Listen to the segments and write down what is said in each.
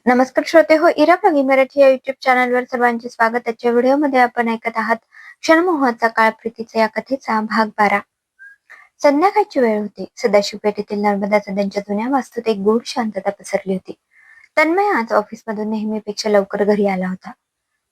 नमस्कार श्रोते हो, इरा प्रगी मराठी या युट्यूब चॅनलवर सर्वांचे स्वागत. आजच्या व्हिडिओमध्ये आपण ऐकत आहात क्षणमोहाचा काळ प्रीतीचा या कथेचा भाग 12. संध्याकाळची वेळ होती. सदाशिव पेठेतील नर्मदा सदनच्या जुन्या वास्तूत एक गूढ शांतता पसरली होती. तन्मय आज ऑफिसमधून नेहमीपेक्षा लवकर घरी आला होता.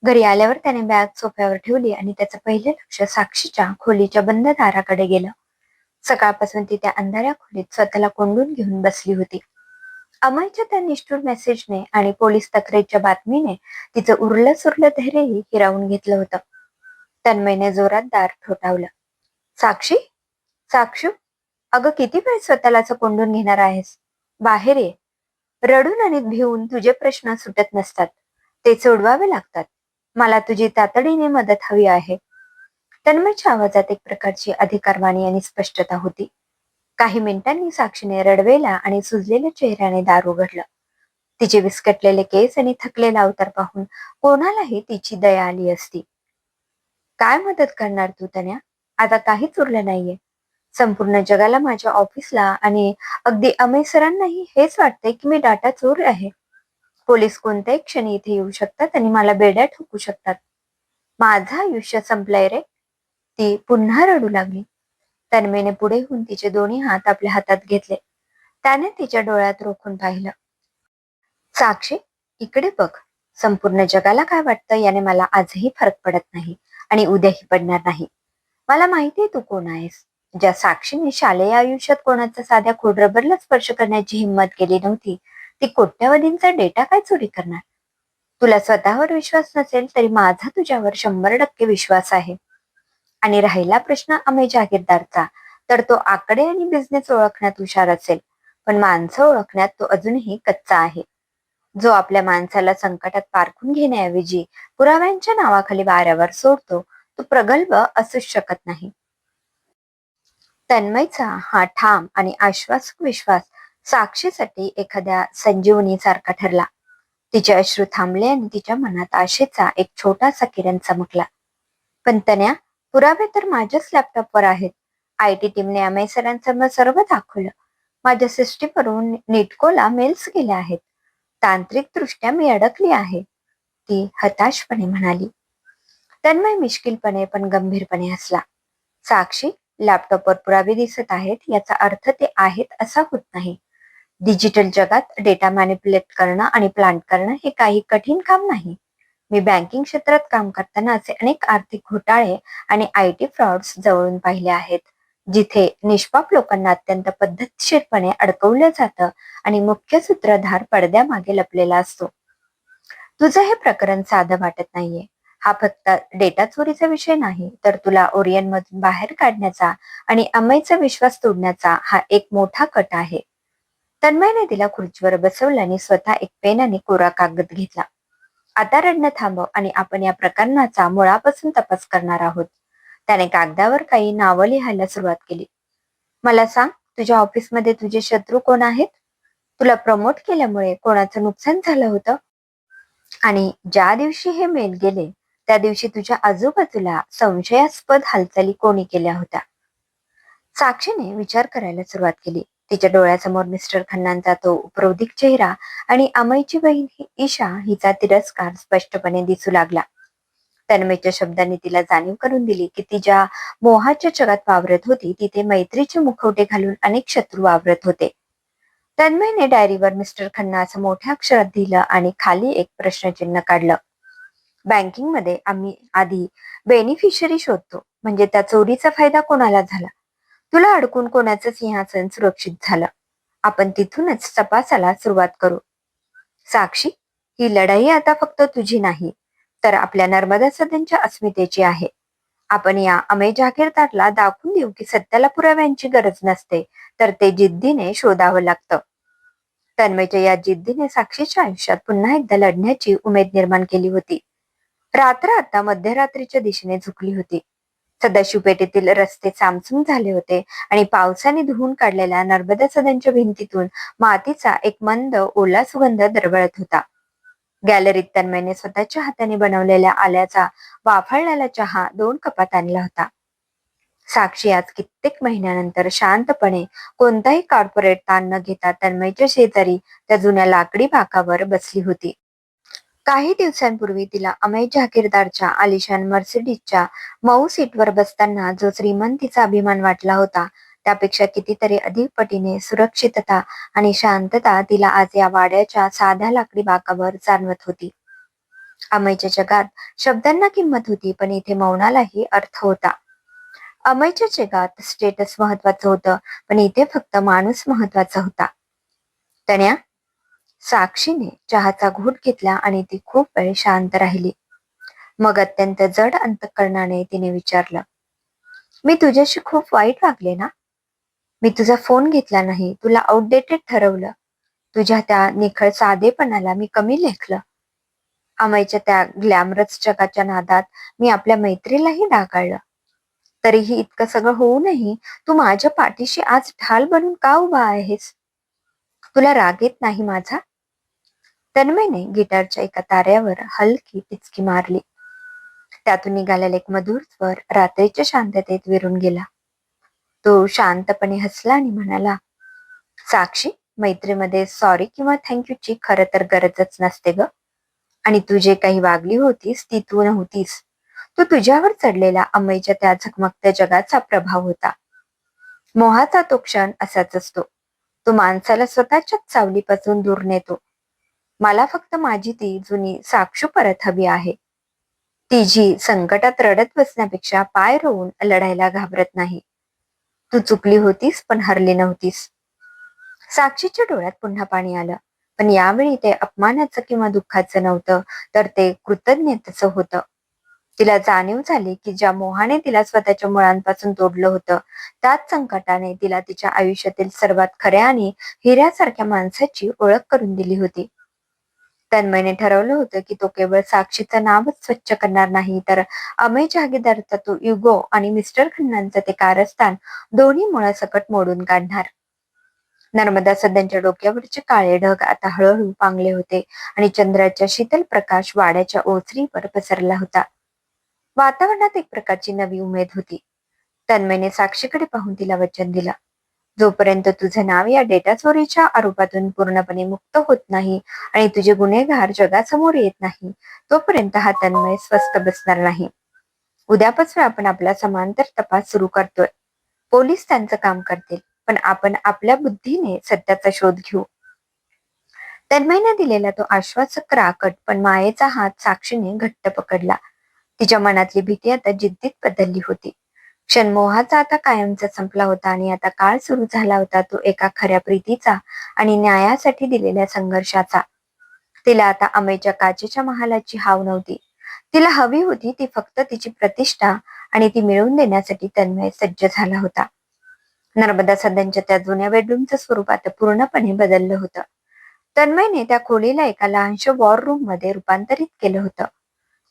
घरी आल्यावर त्याने बॅग सोफ्यावर ठेवली आणि त्याचं पहिले लक्ष साक्षीच्या खोलीच्या बंद दाराकडे गेलं. सकाळपासून ती त्या अंधाऱ्या खोलीत स्वतःला कोंडून घेऊन बसली होती. अमयच्या त्या निष्ठुर मेसेजने आणि पोलीस तक्रारीच्या बातमीने तिचं उरलं सुरलं धैर्यही हिरावून घेतलं होतं. तन्मयने जोरात दार ठोठावलं. साक्षी, साक्षू, अगं किती वेळ स्वतःला असं कोंडून घेणार आहेस? बाहेर ये. रडून आणि भिवून तुझे प्रश्न सुटत नसतात, ते सोडवावे लागतात. मला तुझी तातडीने मदत हवी आहे. तन्मयच्या आवाजात एक प्रकारची अधिकारवाणी आणि स्पष्टता होती. काही मिनिटांनी साक्षीने रडवेला आणि सुजलेल्या चेहऱ्याने दार उघडलं. तिचे विस्कटलेले केस आणि थकलेला अवतार पाहून कोणालाही तिची दया आली असती. काय मदत करणार तू तन्या? आता काहीच उरलं नाहीये. संपूर्ण जगाला, माझ्या ऑफिसला आणि अगदी अमय सरांनाही हेच वाटतंय की मी डाटा चोर आहे. पोलीस कोणत्याही क्षणी इथे येऊ शकतात आणि मला बेड्या ठोकू शकतात. माझं आयुष्य संपलंय रे. ती पुन्हा रडू लागली. तन्मयने पुढे होऊन तिचे दोन्ही हात आपल्या हातात घेतले. त्याने तिच्या डोळ्यात रोखून पाहिलं. साक्षी, इकडे बघ. संपूर्ण जगाला काय वाटतं याने मला आजही फरक पडत नाही आणि उद्याही पडणार नाही. मला माहितीये तू कोण आहेस. ज्या साक्षीने शालेय आयुष्यात कोणाचा साध्या खोडरबरला स्पर्श करण्याची हिंमत केली नव्हती, ती कोट्यवधींचा डेटा काय चोरी करणार? तुला स्वतःवर विश्वास नसेल तरी माझा तुझ्यावर 100% विश्वास आहे. आणि राहिला प्रश्न अमय जागीरदारचा, तर तो आकडे आणि बिझनेस ओळखण्यात हुशार असेल, पण माणसं ओळखण्यात तो अजूनही कच्चा आहे. जो आपल्या माणसाला संकटात पारखून घेण्याऐवजी पुराव्यांच्या नावाखाली वाऱ्यावर सोडतो, तो प्रगल्भ असूच शकत नाही. तन्मयचा हा ठाम आणि आश्वासक विश्वास साक्षीसाठी एखाद्या संजीवनीसारखा ठरला. तिचे अश्रू थांबले आणि तिच्या मनात आशेचा एक छोटासा किरण चमकला. पण तन्या, पुरावे तर माझ्याच लॅपटॉपवर आहेत. IT टीमने अमय सरांसमोर सर्व दाखवलं. माझ्या सिस्टीमवरून निटकोला मेल्स गेल्या आहेत. तांत्रिकदृष्ट्या मी अडकली आहे, ती हताशपणे म्हणाली. तन्मय मिश्किलपणे पण गंभीरपणे हसला. साक्षी, लॅपटॉपवर पुरावे दिसत आहेत याचा अर्थ ते आहेत असा होत नाही. डिजिटल जगात डेटा मॅनिप्युलेट करणं आणि प्लांट करणं हे काही कठीण काम नाही. मी बँकिंग क्षेत्रात काम करताना असे अनेक आर्थिक घोटाळे आणि IT फ्रॉड्स जवळून पाहिले आहेत, जिथे निष्पाप लोकांना अत्यंत पद्धतशीरपणे अडकवलं जातं आणि मुख्य सूत्रधार पडद्यामागे लपलेला असतो. तुझं हे प्रकरण साधं वाटत नाहीये. हा फक्त डेटा चोरीचा विषय नाही, तर तुला ओरियन मधून बाहेर काढण्याचा आणि अमयचा विश्वास तोडण्याचा हा एक मोठा कट आहे. तन्मयने तिला खुर्चीवर बसवलं आणि स्वतः एक पेन आणि कोरा कागद घेतला. आता रडणं थांबव आणि आपण या प्रकरणाचा मुळापासून तपास करणार आहोत. त्याने कागदावर काही नावं लिहायला सुरुवात केली. मला सांग, तुझ्या ऑफिसमध्ये तुझे शत्रू कोण आहेत? तुला प्रमोट केल्यामुळे कोणाचं नुकसान झालं होतं? आणि ज्या दिवशी हे मेल गेले, त्या दिवशी तुझ्या आजूबाजूला संशयास्पद हालचाली कोणी केल्या होत्या? साक्षीने विचार करायला सुरुवात केली. तिच्या डोळ्यासमोर मिस्टर खन्नांचा तो उपरोधिक चेहरा आणि अमयची बहीण ईशा हिचा तिरस्कार स्पष्टपणे दिसू लागला. तन्मयच्या शब्दांनी तिला जाणीव करून दिली की ती ज्या मोहाच्या जगात वावरत होती, तिथे मैत्रीचे मुखवटे घालून अनेक शत्रू वावरत होते. तन्मयने डायरीवर मिस्टर खन्ना असं मोठ्या अक्षरात दिलं आणि खाली एक प्रश्नचिन्ह काढलं. बँकिंग मध्ये आम्ही आधी बेनिफिशरी शोधतो, म्हणजे त्या चोरीचा फायदा कोणाला झाला? तुला अडकून कोणाचं सिंहासन सुरक्षित झालं? आपण तिथूनच तपासाला सुरुवात करू. साक्षी, ही लढाई आता फक्त तुझी नाही, तर आपल्या नर्मदा सदनच्या अस्मितेची आहे. आपण या अमय जागीरदारला दाखवून देऊ की सत्याला पुराव्यांची गरज नसते, तर ते जिद्दीने शोधावं लागतं. तन्मयच्या या जिद्दीने साक्षीच्या आयुष्यात पुन्हा एकदा लढण्याची उमेद निर्माण केली होती. रात्र आता मध्यरात्रीच्या दिशेने झुकली होती. सदाशिव पेठेतील रस्ते सामसूम झाले होते आणि पावसाने धुवून काढलेल्या नर्मदा सदनच्या भिंतीतून मातीचा एक मंद ओला सुगंध दरवळत होता. गॅलरीत तन्मयने स्वतःच्या हाताने बनवलेल्या आल्याचा वाफळलेला चहा 2 कपात आणला होता. साक्षी आज कित्येक महिन्यानंतर शांतपणे कोणताही कॉर्पोरेट ताण न घेता तन्मयच्या शेजारी त्या जुन्या लाकडी बाकावर बसली होती. काही दिवसांपूर्वी तिला अमय जहागीरदारच्या आलिशान मर्सिडीजच्या मऊ सीटवर बसताना जो श्रीमंतीचा अभिमान वाटला होता, त्यापेक्षा कितीतरी अधिक पटीने सुरक्षितता आणि शांतता तिला आज या वाड्याच्या साध्या लाकडी बाकावर जाणवत होती. अमयच्या जगात शब्दांना किंमत होती, पण इथे मौनालाही अर्थ होता. अमयच्या जगात स्टेटस महत्वाचं होतं, पण इथे फक्त माणूस महत्वाचा होता. तन्या, साक्षीने चहाचा घूट घेतला आणि ती खूप वेळ शांत राहिली. मग अत्यंत जड अंतःकरणाने तिने विचारलं, मी तुझ्याशी खूप वाईट वागले ना? मी तुझा फोन घेतला नाही, तुला आउटडेटेड ठरवलं, तुझ्या त्या निखळ साधेपणाला मी कमी लेखलं. अमयच्या त्या ग्लॅमरस जगाच्या नादात मी आपल्या मैत्रीलाही डागाळलं. तरीही इतकं सगळं होऊनही तू माझ्या पाठीशी आज ढाल बनून का उभा आहेस? तुला राग येत नाही माझा? तन्मयने गिटारच्या एका ताऱ्यावर हलकी टिचकी मारली. त्यातून निघालेला एक मधुर स्वर रात्रीच्या शांततेत विरून गेला. तो शांतपणे हसला आणि म्हणाला, साक्षी, मैत्रीमध्ये सॉरी किंवा थँक्यूची खरं तर गरजच नसते ग. आणि तू जे काही वागली होतीस ती तू नव्हतीस. तो तुझ्यावर चढलेला अमयच्या त्या झकमकत्या जगाचा प्रभाव होता. मोहाचा तो क्षण असाच असतो. तो माणसाला स्वतःच्याच सावलीपासून दूर नेतो. मला फक्त माझी ती जुनी साक्षू परत हवी आहे. ती जी संकटात रडत बसण्यापेक्षा पाय रोवून लढायला घाबरत नाही. तू चुकली होतीस पण हरली नव्हतीस. साक्षीच्या डोळ्यात पुन्हा पाणी आलं, पण यावेळी ते अपमानाचं किंवा दुःखाचं नव्हतं, तर ते कृतज्ञतेचं होतं. तिला जाणीव झाली की ज्या मोहाने तिला स्वतःच्या मुळांपासून तोडलं होतं, त्याच संकटाने तिला तिच्या आयुष्यातील सर्वात खऱ्या आणि हिऱ्यासारख्या माणसाची ओळख करून दिली होती. तन्मयने ठरवलं होतं की तो केवळ साक्षीचं नावच स्वच्छ करणार नाही, तर अमय जहागीरदारचा तो युगो आणि मिस्टर खन्नांचं ते कारस्थान दोन्ही मुळासकट मोडून काढणार. नर्मदा सध्यांच्या डोक्यावरचे काळे ढग आता हळूहळू पांगले होते आणि चंद्राचा शीतल प्रकाश वाड्याच्या ओसरीवर पसरला होता. वातावरणात एक प्रकारची नवी उमेद होती. तन्मयने साक्षीकडे पाहून तिला वचन दिलं, जोपर्यंत तुझं नाव या डेटा चोरीच्या आरोपातून पूर्णपणे मुक्त होत नाही आणि तुझे गुन्हेगार जगासमोर येत नाही, तोपर्यंत हा तन्मय स्वस्थ बसणार नाही. उद्यापासून आपण आपला समांतर तपास सुरू करतोय. पोलीस त्यांचं काम करतील, पण आपण आपल्या बुद्धीने सत्याचा शोध घेऊ. तन्मयने दिलेला तो आश्वासक राकट पण मायेचा हात साक्षीने घट्ट पकडला. तिच्या मनातली भीती आता जिद्दीत बदलली होती. क्षणमोहाचा आता कायमचा संपला होता आणि आता काळ सुरू झाला होता तो एका खऱ्या प्रीतीचा आणि न्यायासाठी दिलेल्या संघर्षाचा. तिला आता अमयच्या काचेच्या महालाची हाव नव्हती. तिला हवी होती ती फक्त तिची प्रतिष्ठा, आणि ती मिळवून देण्यासाठी तन्मय सज्ज झाला होता. नर्मदा सदनच्या त्या जुन्या बेडरूमचं स्वरूप आता पूर्णपणे बदललं होतं. तन्मयने त्या खोलीला एका लहानशा वॉर रूम मध्ये रूपांतरित केलं होतं.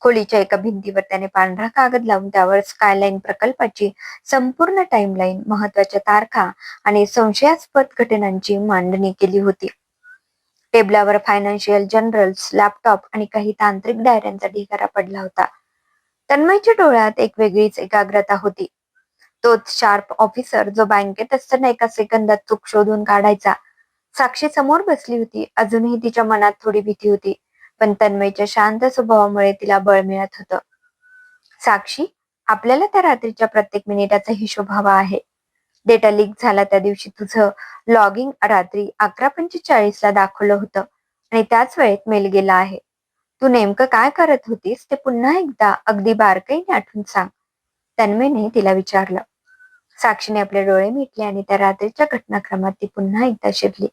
खोलीच्या एका भिंतीवर त्याने पांढरा कागद लावून त्यावर स्कायलाईन प्रकल्पाची संपूर्ण टाइमलाईन, महत्वाच्या तारखा आणि संशयास्पद घटनांची मांडणी केली होती. टेबलावर फायनान्शियल जर्नल्स, लॅपटॉप आणि काही तांत्रिक डायऱ्यांचा ढिगारा पडला होता. तन्मयच्या डोळ्यात एक वेगळीच एकाग्रता होती. तोच शार्प ऑफिसर जो बँकेत असताना एका सेकंदात चूक शोधून काढायचा. साक्षी समोर बसली होती. अजूनही तिच्या मनात थोडी भीती होती, पण तन्मयच्या शांत स्वभावामुळे तिला बळ मिळत होतं. साक्षी, आपल्याला त्या रात्रीच्या प्रत्येक मिनिटाचा हिशोब हवा आहे. डेटा लीक झाला त्या दिवशी तुझं लॉगिंग रात्री 11:45 ला दाखवलं होतं आणि त्याच वेळेत मेल गेला आहे. तू नेमकं काय करत होतीस ते पुन्हा एकदा अगदी बारकाईने आठवून सांग, तन्मयने तिला विचारलं. साक्षीने आपले डोळे मिटले आणि त्या रात्रीच्या घटनाक्रमात ती पुन्हा एकदा शिरली.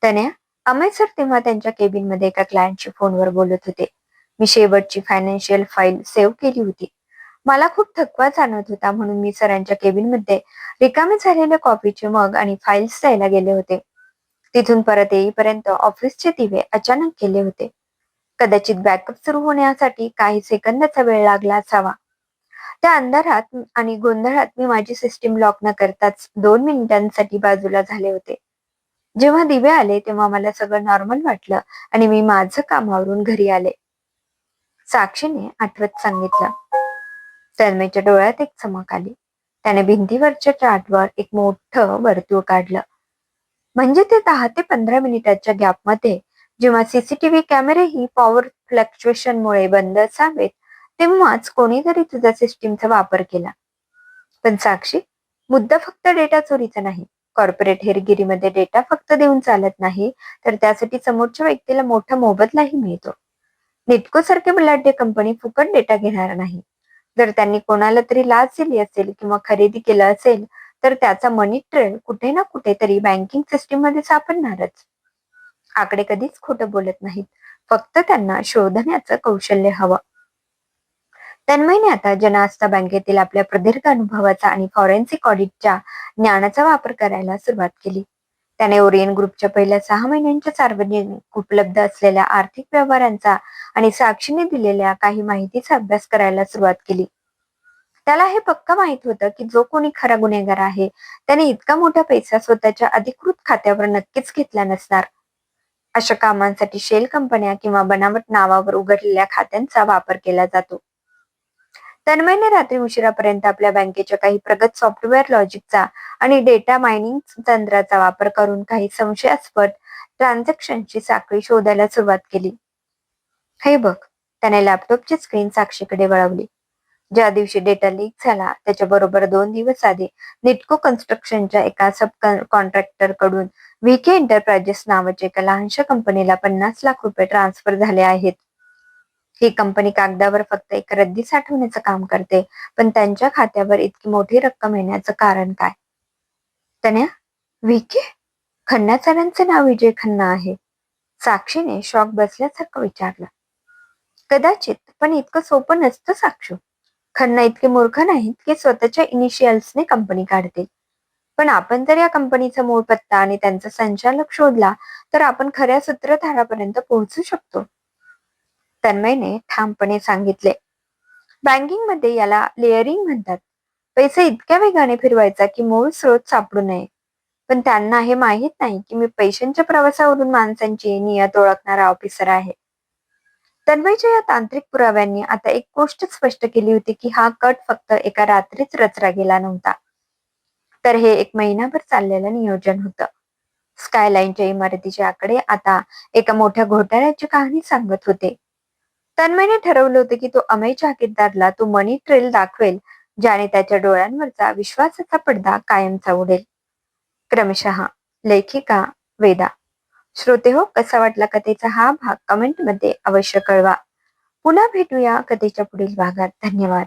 तन्या, अमय सर तेव्हा त्यांच्या केबिन मध्ये एका क्लायंटशी फोनवर बोलत होते. मी शेवटची फायनान्शियल फाईल सेव्ह केली होती. मला खूप थकवा जाणवत होता, म्हणून मी सरांच्या केबिन मध्ये रिकामे झालेले कॉफीचे मग आणि फाईल्स द्यायला गेले होते. तिथून परत येईपर्यंत ऑफिसचे दिवे अचानक गेले होते. कदाचित बॅकअप सुरू होण्यासाठी काही सेकंदाचा वेळ लागला असावा. त्या अंधारात आणि गोंधळात मी माझी सिस्टीम लॉक न करताच 2 मिनिटांसाठी बाजूला झाले होते. जेव्हा दिवे आले तेव्हा मला सगळं नॉर्मल वाटलं आणि मी माझं कामावरून घरी आले, साक्षीने आठवत सांगितलं. तन्मयच्या डोळ्यात एक चमक आली. त्याने भिंतीवरच्या चार्टवर एक मोठं वर्तुळ काढलं. म्हणजे ते 10 ते 15 मिनिटाच्या गॅपमध्ये जेव्हा सीसीटीव्ही कॅमेरेही पॉवर फ्लक्च्युएशनमुळे बंद असावेत, तेव्हाच कोणीतरी तुझ्या सिस्टीमचा वापर केला. पण साक्षी, मुद्दा फक्त डेटा चोरीचा नाही. कॉर्पोरेट हेरगिरीमध्ये डेटा फक्त देऊन चालत नाही, तर त्यासाठी समोरच्या व्यक्तीला मोठा मोबदलाही मिळतो. नेटको सारखी बलाढ्य कंपनी फुकट डेटा घेणार नाही. जर त्यांनी कोणाला तरी लाच दिली असेल किंवा खरेदी केलं असेल, तर त्याचा मनी ट्रेल कुठे ना कुठेतरी बँकिंग सिस्टीम मध्ये सापडणारच. आकडे कधीच खोटं बोलत नाहीत. फक्त त्यांना शोधण्याचं कौशल्य हवं. तन्मयने आता जनास्था बँकेतील आपल्या प्रदीर्घ अनुभवाचा आणि फॉरेन्सिक ऑडिटच्या ज्ञानाचा वापर करायला सुरुवात केली. त्याने ओरियन ग्रुपच्या पहिल्या 6 महिन्यांच्या सार्वजनिक उपलब्ध असलेल्या आर्थिक व्यवहारांचा आणि साक्षीने दिलेल्या काही माहितीचा अभ्यास करायला सुरुवात केली. त्याला हे पक्का माहित होतं की जो कोणी खरा गुन्हेगार आहे त्याने इतका मोठा पैसा स्वतःच्या अधिकृत खात्यावर नक्कीच घेतला नसणार. अशा कामांसाठी शेल कंपन्या किंवा बनावट नावावर उघडलेल्या खात्यांचा वापर केला जातो. तन्मयने रात्री उशिरापर्यंत आपल्या बँकेच्या काही प्रगत सॉफ्टवेअर लॉजिकचा आणि डेटा मायनिंग तंत्राचा वापर करून काही संशयास्पद ट्रान्झॅक्शनची साखळी शोधायला सुरुवात केली. हे बघ, त्याने लॅपटॉपची स्क्रीन साक्षीकडे वळवली. ज्या दिवशी डेटा लीक झाला त्याच्या बरोबर 2 दिवस आधी निटको कन्स्ट्रक्शनच्या एका सब कॉन्ट्रॅक्टर कडून व्हीके एंटरप्राइजेस नावाच्या एका लहानशा कंपनीला 50 लाख रुपये ट्रान्सफर झाले आहेत. ही कंपनी कागदावर फक्त एक रद्दी साठवण्याचं काम करते, पण त्यांच्या खात्यावर इतकी मोठी रक्कम येण्याचं कारण काय? तन्या, व्हीके? खन्ना सरांचे नाव विजय खन्ना आहे. साक्षीने शॉक बसल्यासारखं विचारलं. कदाचित, पण इतकं सोपं नसतं साक्षू. खन्ना इतके मूर्ख नाहीत की स्वतःच्या इनिशियल्सने कंपनी काढतील. पण आपण जर या कंपनीचा मूळ पत्ता आणि त्यांचा संचालक शोधला तर आपण खऱ्या सूत्रधारापर्यंत पोहोचू शकतो. तन्मयने ठामपणे सांगितले. बँकिंग मध्ये याला लेअरिंग म्हणतात. पैसे इतक्या वेगाने फिरवायचा की मूळ स्रोत सापडू नये. पण त्यांना हे माहीत नाही की मी पैशांच्या प्रवासावरून माणसांची नियत ओळखणारा ऑफिसर आहे. तन्मयच्या या तांत्रिक पुराव्यांनी आता एक गोष्ट स्पष्ट केली होती की हा कट फक्त एका रात्रीच रचला गेला नव्हता, तर हे एक महिनाभर चाललेलं नियोजन होतं. स्कायलाईनच्या इमारतीचे आकडे आता एका मोठ्या घोटाळ्याची कहाणी सांगत होते. तन्मयने ठरवलं होतं की तो अमेय जहागीरदारला तो मनी ट्रेल दाखवेल, ज्याने त्याच्या डोळ्यांवरचा विश्वासाचा पडदा कायमचा उडेल. क्रमशः लेखिका वेदा. श्रोते हो, कसा वाटला कथेचा हा भाग कमेंटमध्ये अवश्य कळवा. पुन्हा भेटूया कथेच्या पुढील भागात. धन्यवाद.